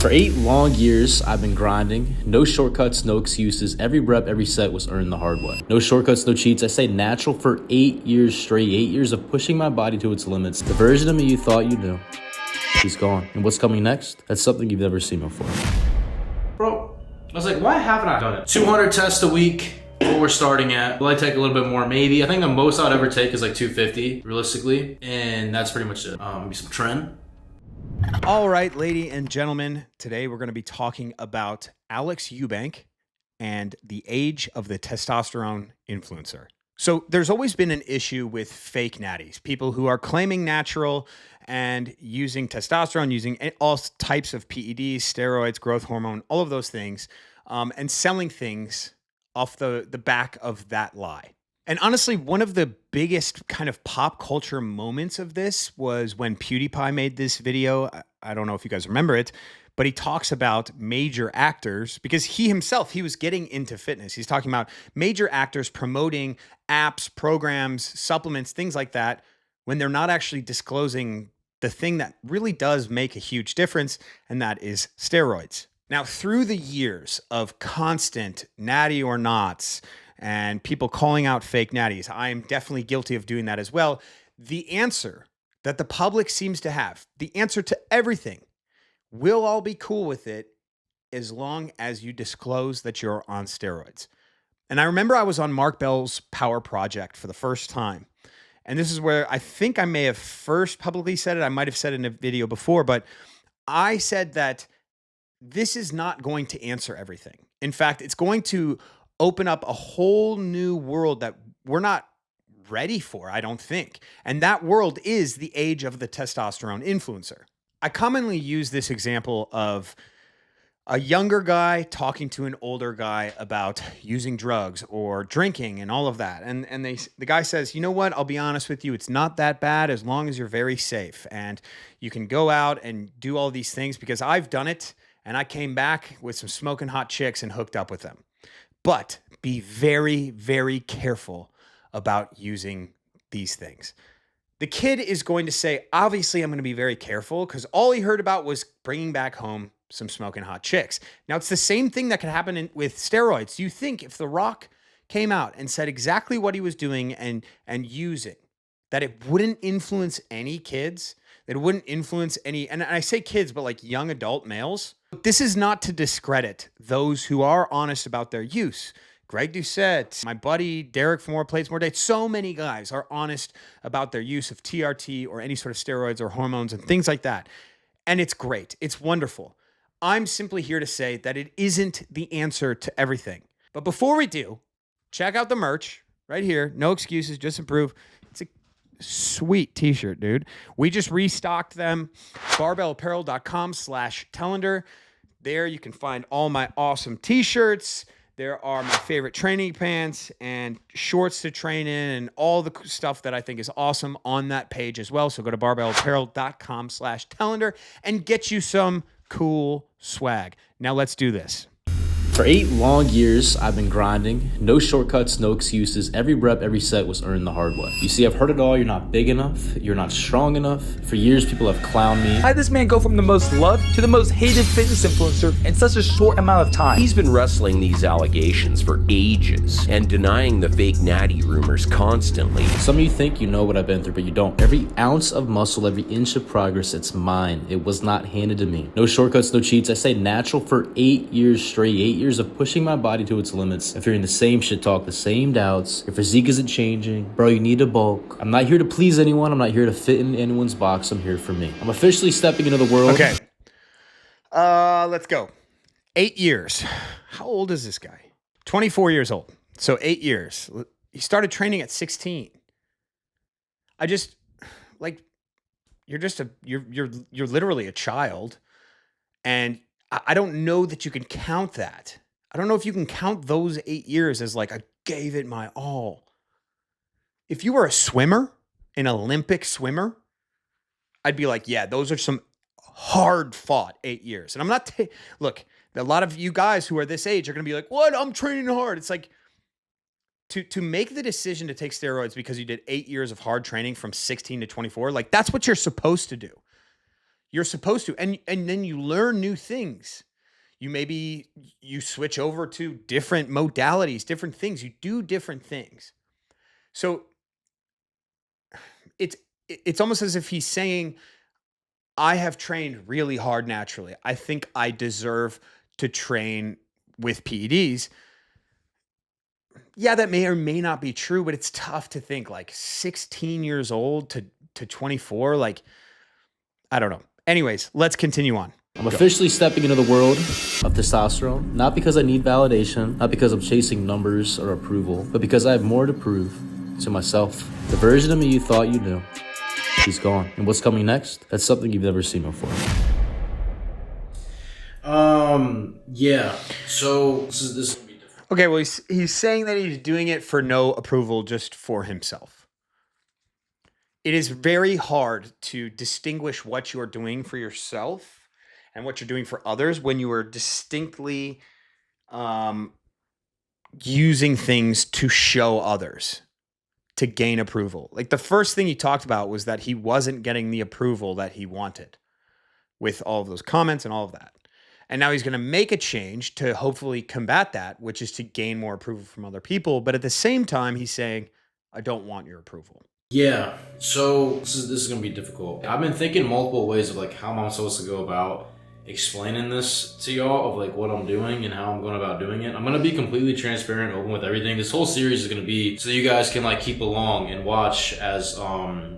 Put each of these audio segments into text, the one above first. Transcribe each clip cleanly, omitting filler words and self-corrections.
For 8 long years, I've been grinding. No shortcuts, no excuses. Every rep, every set was earned the hard way. No shortcuts, no cheats. I say natural for 8 years straight. 8 years of pushing my body to its limits. The version of me you thought you knew, he's gone. And what's coming next? That's something you've never seen before. Bro, I was like, why haven't I done it? 200 tests a week. What we're starting at. Will I take a little bit more? Maybe. I think the most I'd ever take is like 250, realistically. And that's pretty much it. Maybe some tren. All right, ladies and gentlemen, today we're going to be talking about Alex Eubank and the age of the testosterone influencer. So there's always been an issue with fake natties, people who are claiming natural and using testosterone, using all types of PEDs, steroids, growth hormone, all of those things, and selling things off the back of that lie. And honestly, one of the biggest kind of pop culture moments of this was when PewDiePie made this video. I don't know if you guys remember it, but he talks about major actors because he himself, he was getting into fitness. He's talking about major actors promoting apps, programs, supplements, things like that, when they're not actually disclosing the thing that really does make a huge difference, and that is steroids. Now, through the years of constant natty or nots, and people calling out fake natties, I'm definitely guilty of doing that as well. The answer that the public seems to have, the answer to everything, we'll all be cool with it as long as you disclose that you're on steroids. And I remember I was on Mark Bell's Power Project for the first time. And this is where I think I may have first publicly said it. I might have said it in a video before, but I said that this is not going to answer everything. In fact, it's going to open up a whole new world that we're not ready for, I don't think. And that world is the age of the testosterone influencer. I commonly use this example of a younger guy talking to an older guy about using drugs or drinking and all of that. And the guy says, you know what, I'll be honest with you, it's not that bad as long as you're very safe. And you can go out and do all these things because I've done it. And I came back with some smoking hot chicks and hooked up with them. But be very, very careful about using these things. The kid is going to say, obviously, I'm going to be very careful because all he heard about was bringing back home some smoking hot chicks. Now, it's the same thing that could happen with steroids. You think if The Rock came out and said exactly what he was doing and using, that it wouldn't influence any kids, that it wouldn't influence any, and I say kids, but like young adult males. This is not to discredit those who are honest about their use. Greg Doucette, my buddy Derek from More Plates, More Dates, so many guys are honest about their use of TRT or any sort of steroids or hormones and things like that. And it's great. It's wonderful. I'm simply here to say that it isn't the answer to everything. But before we do, check out the merch right here. No excuses, just improve. It's a sweet t-shirt, dude. We just restocked them. Barbellapparel.com/Tellender. There you can find all my awesome t-shirts. There are my favorite training pants and shorts to train in and all the stuff that I think is awesome on that page as well. So go to barbellapparel.com/Tellender and get you some cool swag. Now let's do this. For 8 long years, I've been grinding. No shortcuts, no excuses. Every rep, every set was earned the hard way. You see, I've heard it all. You're not big enough. You're not strong enough. For years, people have clowned me. How did this man go from the most loved to the most hated fitness influencer in such a short amount of time? He's been wrestling these allegations for ages and denying the fake natty rumors constantly. Some of you think you know what I've been through, but you don't. Every ounce of muscle, every inch of progress, it's mine. It was not handed to me. No shortcuts, no cheats. I say natural for 8 years straight. 8 years of pushing my body to its limits. If you're in the same shit talk, the same doubts, your physique isn't changing, bro, you need to bulk. I'm not here to please anyone. I'm not here to fit in anyone's box. I'm here for me. I'm officially stepping into the world. Okay. Let's go. 8 years. How old is this guy? 24 years old. So 8 years. He started training at 16. I just like, you're literally a child. And I don't know that you can count that. I don't know if you can count those 8 years as like, I gave it my all. If you were a swimmer, an Olympic swimmer, I'd be like, yeah, those are some hard fought 8 years. And I'm not, look, a lot of you guys who are this age are going to be like, what? I'm training hard. It's like to make the decision to take steroids because you did 8 years of hard training from 16 to 24. Like that's what you're supposed to do. You're supposed to. And then you learn new things. You switch over to different modalities, different things. You do different things. So it's almost as if he's saying, I have trained really hard naturally. I think I deserve to train with PEDs. Yeah, that may or may not be true, but it's tough to think like 16 years old to 24. Like, I don't know. Anyways, let's continue on. I'm officially stepping into the world of testosterone, not because I need validation, not because I'm chasing numbers or approval, but because I have more to prove to myself. The version of me you thought you knew, he's gone. And what's coming next? That's something you've never seen before. Yeah. So this is gonna be different. Okay, well, he's saying that he's doing it for no approval, just for himself. It is very hard to distinguish what you are doing for yourself and what you're doing for others when you are distinctly using things to show others, to gain approval. Like the first thing he talked about was that he wasn't getting the approval that he wanted with all of those comments and all of that. And now he's going to make a change to hopefully combat that, which is to gain more approval from other people. But at the same time, he's saying, I don't want your approval. Yeah, so this is gonna be difficult. I've been thinking multiple ways of like how I'm supposed to go about explaining this to y'all, of like what I'm doing and how I'm going about doing it. I'm gonna be completely transparent and open with everything. This whole series is gonna be so you guys can like keep along and watch as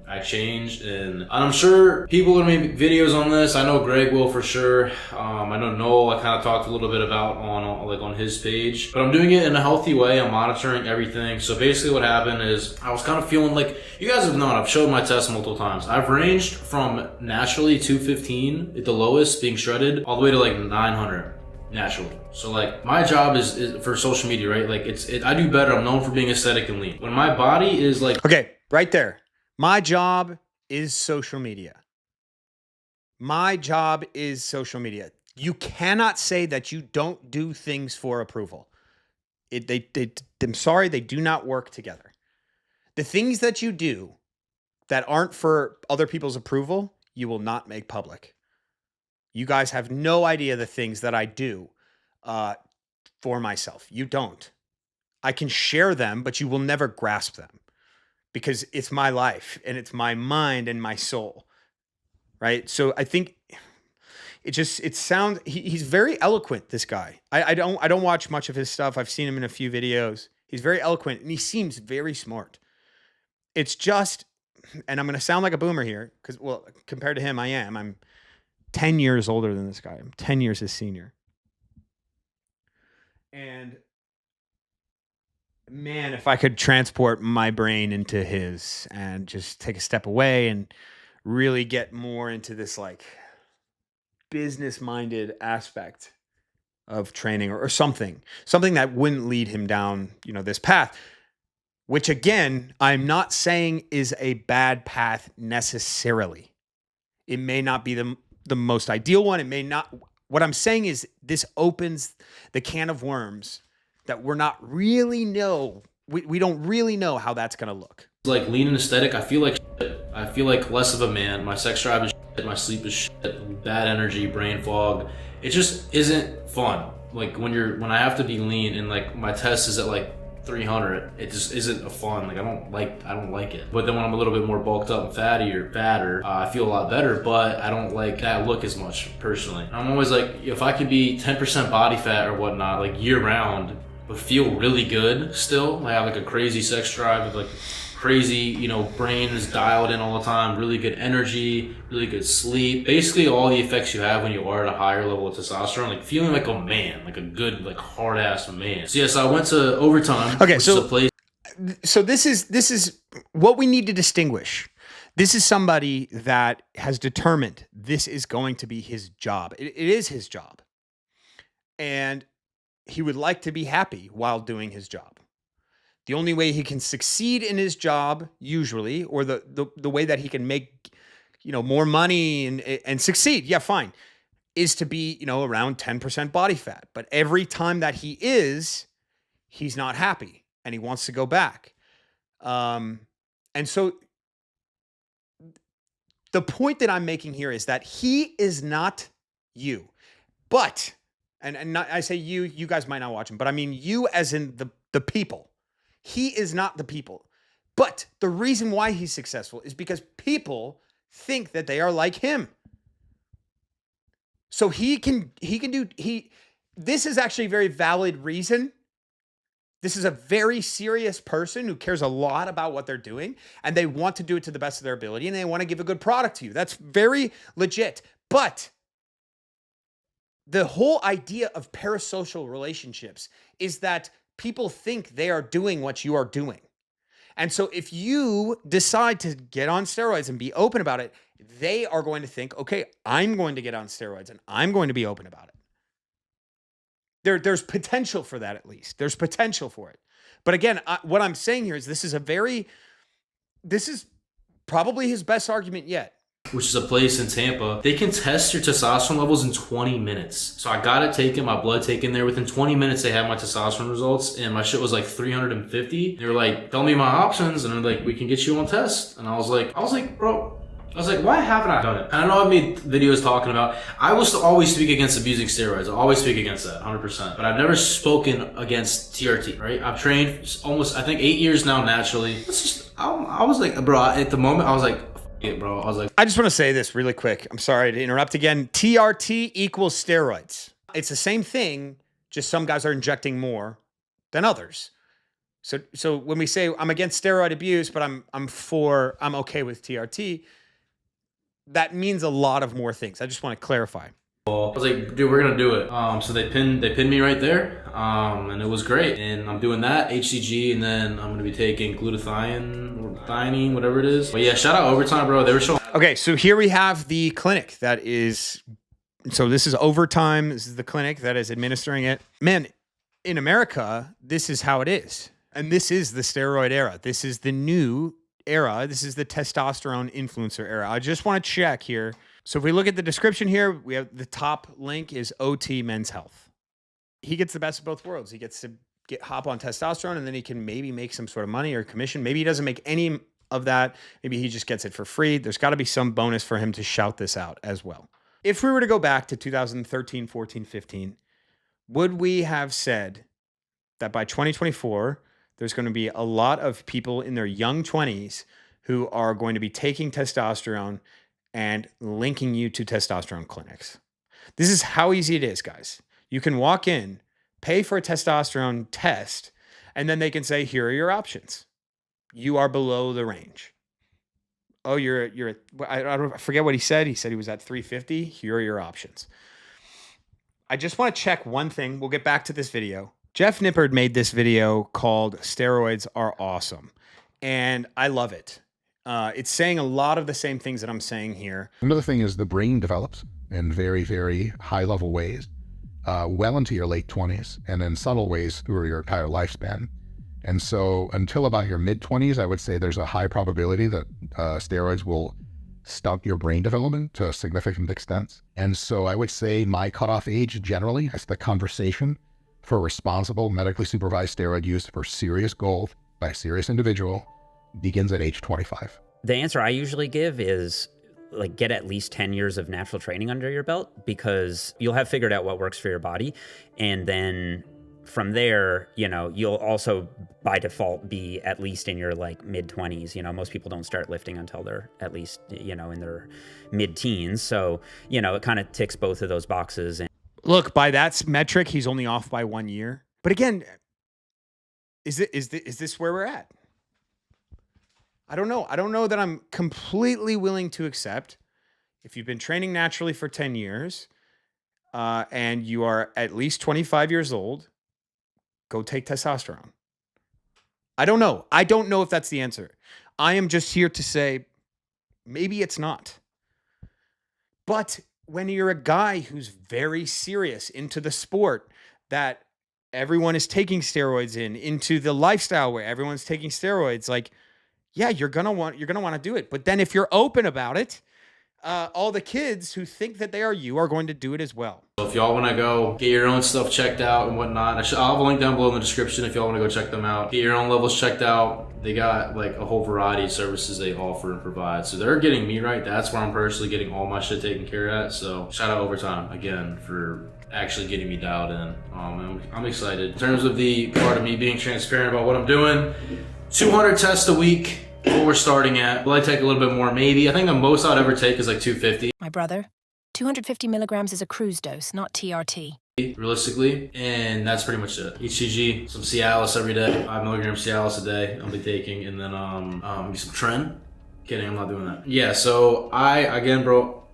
I change, and I'm sure people are gonna make videos on this. I know Greg will for sure. I know Noel, I kind of talked a little bit about on his page, but I'm doing it in a healthy way. I'm monitoring everything. So basically what happened is I was kind of feeling like, you guys have known, I've showed my test multiple times. I've ranged from naturally 215 at the lowest being shredded all the way to like 900 naturally. So like my job is for social media, right? Like I do better. I'm known for being aesthetic and lean. When my body is like, Okay, right there. My job is social media. My job is social media. You cannot say that you don't do things for approval. I'm sorry, they do not work together. The things that you do that aren't for other people's approval, you will not make public. You guys have no idea the things that I do for myself. You don't. I can share them, but you will never grasp them because it's my life and it's my mind and my soul, right? So I think he's very eloquent, this guy. I don't watch much of his stuff. I've seen him in a few videos. He's very eloquent and he seems very smart. It's just, and I'm going to sound like a boomer here because, well, compared to him, I'm 10 years older than this guy. I'm 10 years his senior. And man, if I could transport my brain into his and just take a step away and really get more into this like business-minded aspect of training or something that wouldn't lead him down, this path, which again, I'm not saying is a bad path necessarily. It may not be the most ideal one. It may not. What I'm saying is this opens the can of worms that we're not really know. We don't really know how that's going to look. Like lean and aesthetic, I feel like shit. I feel like less of a man. My sex drive is shit. My sleep is shit. Bad energy, brain fog. It just isn't fun. Like when I have to be lean and like my test is at like 300, it just isn't a fun. Like I don't like it. But then when I'm a little bit more bulked up and fatter, I feel a lot better. But I don't like that look as much personally. I'm always like, if I could be 10% body fat or whatnot, like year round, but feel really good still. I have like a crazy sex drive with like crazy, brain is dialed in all the time, really good energy, really good sleep. Basically all the effects you have when you are at a higher level of testosterone, like feeling like a man, like a good, like hard ass man. So yes, I went to Overtime. Okay, which is a place. So this is what we need to distinguish. This is somebody that has determined this is going to be his job. It is his job. And he would like to be happy while doing his job. The only way he can succeed in his job, usually, or the way that he can make, more money and succeed, yeah, fine, is to be, around 10% body fat. But every time that he's not happy and he wants to go back. And so The point that I'm making here is that he is not you. But, and not, I say you guys might not watch him, but I mean you as in the people. He is not the people. But the reason why he's successful is because people think that they are like him. So this is actually a very valid reason. This is a very serious person who cares a lot about what they're doing, and they want to do it to the best of their ability, and they want to give a good product to you. That's very legit. But the whole idea of parasocial relationships is that people think they are doing what you are doing. And so if you decide to get on steroids and be open about it, they are going to think, okay, I'm going to get on steroids and I'm going to be open about it. There's potential for that, at least. There's potential for it. But again, what I'm saying here is this is probably his best argument yet. Which is a place in Tampa. They can test your testosterone levels in 20 minutes. So I got it taken, my blood taken there. Within 20 minutes, they had my testosterone results, and my shit was like 350. They were like, tell me my options, and they're like, we can get you on test. And I was like, bro, why haven't I done it? And I know I've made videos talking about, I will always speak against abusing steroids. I always speak against that, 100%. But I've never spoken against TRT, right? I've trained almost, I think, 8 years now naturally. I was like, bro, at the moment, I was like, it, bro. I just want to say this really quick. I'm sorry to interrupt again. TRT equals steroids. It's the same thing, just some guys are injecting more than others. So when we say I'm against steroid abuse, but I'm okay with TRT, that means a lot of more things. I just want to clarify. I was like, dude, we're gonna do it. So they pinned me right there, and it was great. And I'm doing that HCG, and then I'm gonna be taking glutathione or thiamine, whatever it is. But yeah, shout out Overtime, bro. They were showing. Okay, so here we have the clinic that is. So this is Overtime. This is the clinic that is administering it. Man, in America, this is how it is, and this is the steroid era. This is the new era. This is the testosterone influencer era. I just want to check here. So if we look at the description here, we have the top link is OT Men's Health. He gets the best of both worlds. He gets to hop on testosterone, and then he can maybe make some sort of money or commission. Maybe he doesn't make any of that. Maybe he just gets it for free. There's got to be some bonus for him to shout this out as well. If we were to go back to 2013, 14, 15, would we have said that by 2024, there's going to be a lot of people in their young 20s who are going to be taking testosterone and linking you to testosterone clinics? This is how easy it is, guys. You can walk in, pay for a testosterone test, and then they can say, here are your options. You are below the range. Oh, I forget what he said. He said he was at 350. Here are your options. I just want to check one thing. We'll get back to this video. Jeff Nippard made this video called Steroids Are Awesome, and I love it. It's saying a lot of the same things that I'm saying here. Another thing is the brain develops in very, very high level ways, well into your late 20s, and in subtle ways through your entire lifespan. And so until about your mid 20s, I would say there's a high probability that steroids will stunt your brain development to a significant extent. And so I would say my cutoff age generally, as the conversation for responsible medically supervised steroid use for serious goals by a serious individual, begins at age 25. The answer I usually give is like get at least 10 years of natural training under your belt, because you'll have figured out what works for your body. And then from there, you'll also by default be at least in your like mid 20s. Most people don't start lifting until they're at least, in their mid teens. So, it kind of ticks both of those boxes. And look, by that metric, he's only off by 1 year. But again, is this where we're at? I don't know. I don't know that I'm completely willing to accept if you've been training naturally for 10 years and you are at least 25 years old, go take testosterone. I don't know. I don't know if that's the answer. I am just here to say maybe it's not. But when you're a guy who's very serious into the sport, that everyone is taking steroids into the lifestyle where everyone's taking steroids, like, yeah, you're gonna want to do it. But then if you're open about it, all the kids who think that they are you are going to do it as well. So if y'all want to go get your own stuff checked out and whatnot, I'll have a link down below in the description if y'all want to go check them out. Get your own levels checked out. They got like a whole variety of services they offer and provide. So they're getting me right. That's where I'm personally getting all my shit taken care of. So shout out Overtime again for actually getting me dialed in. I'm excited. In terms of the part of me being transparent about what I'm doing, 200 tests a week, what we're starting at. Will I take a little bit more? Maybe. I think the most I'd ever take is like 250. My brother, 250 milligrams is a cruise dose, not TRT. Realistically, and that's pretty much it. HCG, some Cialis every day, 5 milligrams Cialis a day I'll be taking, and then some Tren. Kidding, I'm not doing that. Yeah, so I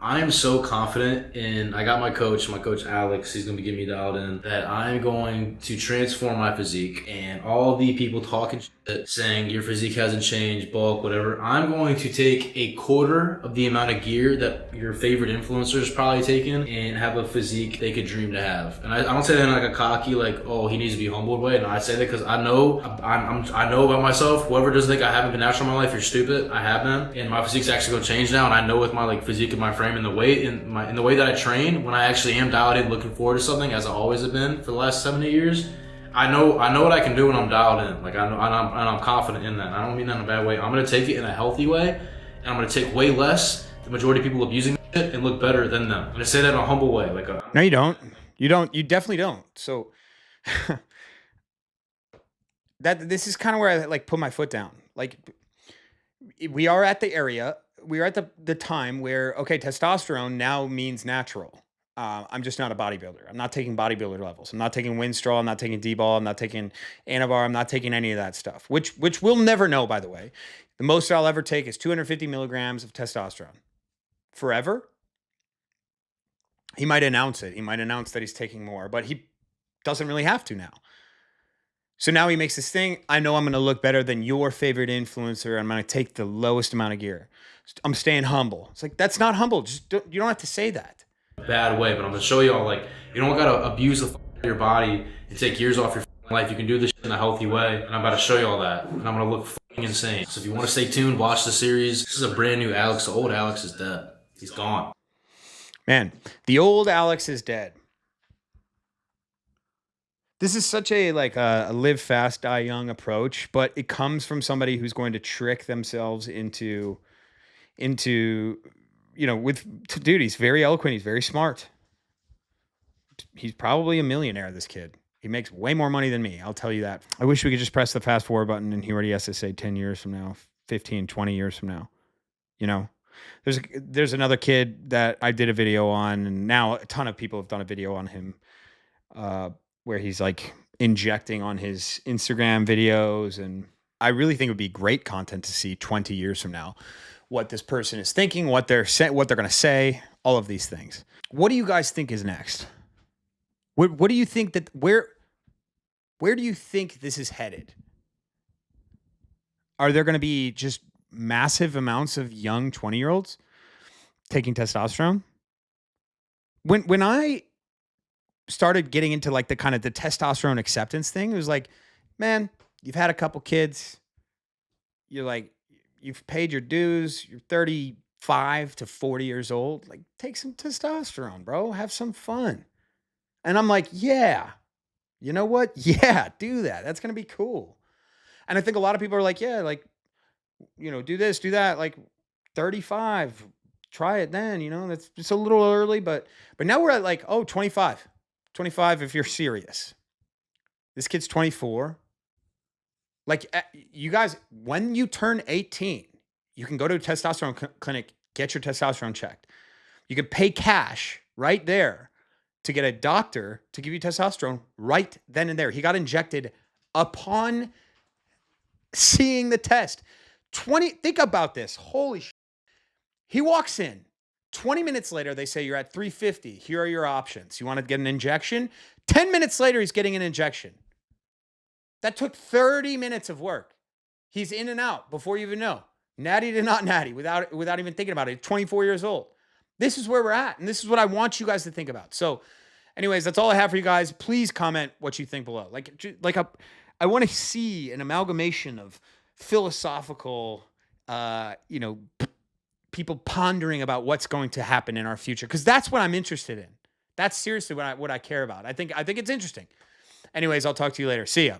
am so confident, and I got my coach Alex, he's gonna be getting me dialed in, that I'm going to transform my physique. And all the people talking shit, saying your physique hasn't changed, bulk, whatever, I'm going to take a quarter of the amount of gear that your favorite influencers probably taken and have a physique they could dream to have. And I don't say that in like a cocky, like, oh, he needs to be humbled way. No, I say that because I know I know about myself. Whoever doesn't think I haven't been natural in my life, you're stupid. I have been, and my physique's actually gonna change now. And I know with my like physique and my frame and the way in the way that I train, when I actually am dialed in, looking forward to something, as I always have been for the last 7-8 years. I know what I can do when I'm dialed in. Like I know, and I'm confident in that. I don't mean that in a bad way. I'm gonna take it in a healthy way, and I'm gonna take way less. The majority of people abusing it and look better than them. I'm gonna say that in a humble way. No, you don't. You don't. You definitely don't. So this is kind of where I like put my foot down. Like we are at the area. We are at the time where, okay, testosterone now means natural. I'm just not a bodybuilder. I'm not taking bodybuilder levels. I'm not taking Winstrol. I'm not taking D-ball. I'm not taking Anavar. I'm not taking any of that stuff, which we'll never know, by the way. The most I'll ever take is 250 milligrams of testosterone. Forever? He might announce it. He might announce that he's taking more, but he doesn't really have to now. So now he makes this thing. I know I'm going to look better than your favorite influencer. I'm going to take the lowest amount of gear. I'm staying humble. It's like, that's not humble. You don't have to say that. Bad way, but I'm going to show y'all, like, you don't got to abuse the your body and take years off your life. You can do this in a healthy way, and I'm about to show y'all that, and I'm going to look insane. So if you want to stay tuned, watch the series. This is a brand new Alex. The old Alex is dead. He's gone. Man, the old Alex is dead. This is such a live fast, die young approach, but it comes from somebody who's going to trick themselves into dude, he's very eloquent. He's very smart. He's probably a millionaire, this kid. He makes way more money than me. I'll tell you that. I wish we could just press the fast forward button and he already has to say 10 years from now, 15, 20 years from now. You know, there's another kid that I did a video on, and now a ton of people have done a video on him, where he's like injecting on his Instagram videos. And I really think it would be great content to see 20 years from now, what this person is thinking, what they're going to say, all of these things. What do you guys think is next? What do you think that where do you think this is headed? Are there going to be just massive amounts of young 20-year-olds taking testosterone? When I started getting into like the kind of the testosterone acceptance thing, it was like, man, you've had a couple kids. You're like, you've paid your dues. You're 35 to 40 years old. Like, take some testosterone, bro. Have some fun. And I'm like, yeah, you know what? Yeah, do that. That's going to be cool. And I think a lot of people are like, yeah, like, you know, do this, do that. Like 35, try it then, you know, that's just a little early, but now we're at like, 25 if you're serious. This kid's 24. Like, you guys, when you turn 18, you can go to a testosterone clinic, get your testosterone checked. You can pay cash right there to get a doctor to give you testosterone right then and there. He got injected upon seeing the test. Think about this. Holy shit. He walks in. 20 minutes later, they say, you're at 350. Here are your options. You want to get an injection? 10 minutes later, he's getting an injection. That took 30 minutes of work. He's in and out before you even know. Natty to not natty without even thinking about it. 24 years old. This is where we're at, and this is what I want you guys to think about. So anyways, that's all I have for you guys. Please comment what you think below. I want to see an amalgamation of philosophical, people pondering about what's going to happen in our future, because that's what I'm interested in. That's seriously what I care about. I think it's interesting. Anyways, I'll talk to you later. See ya.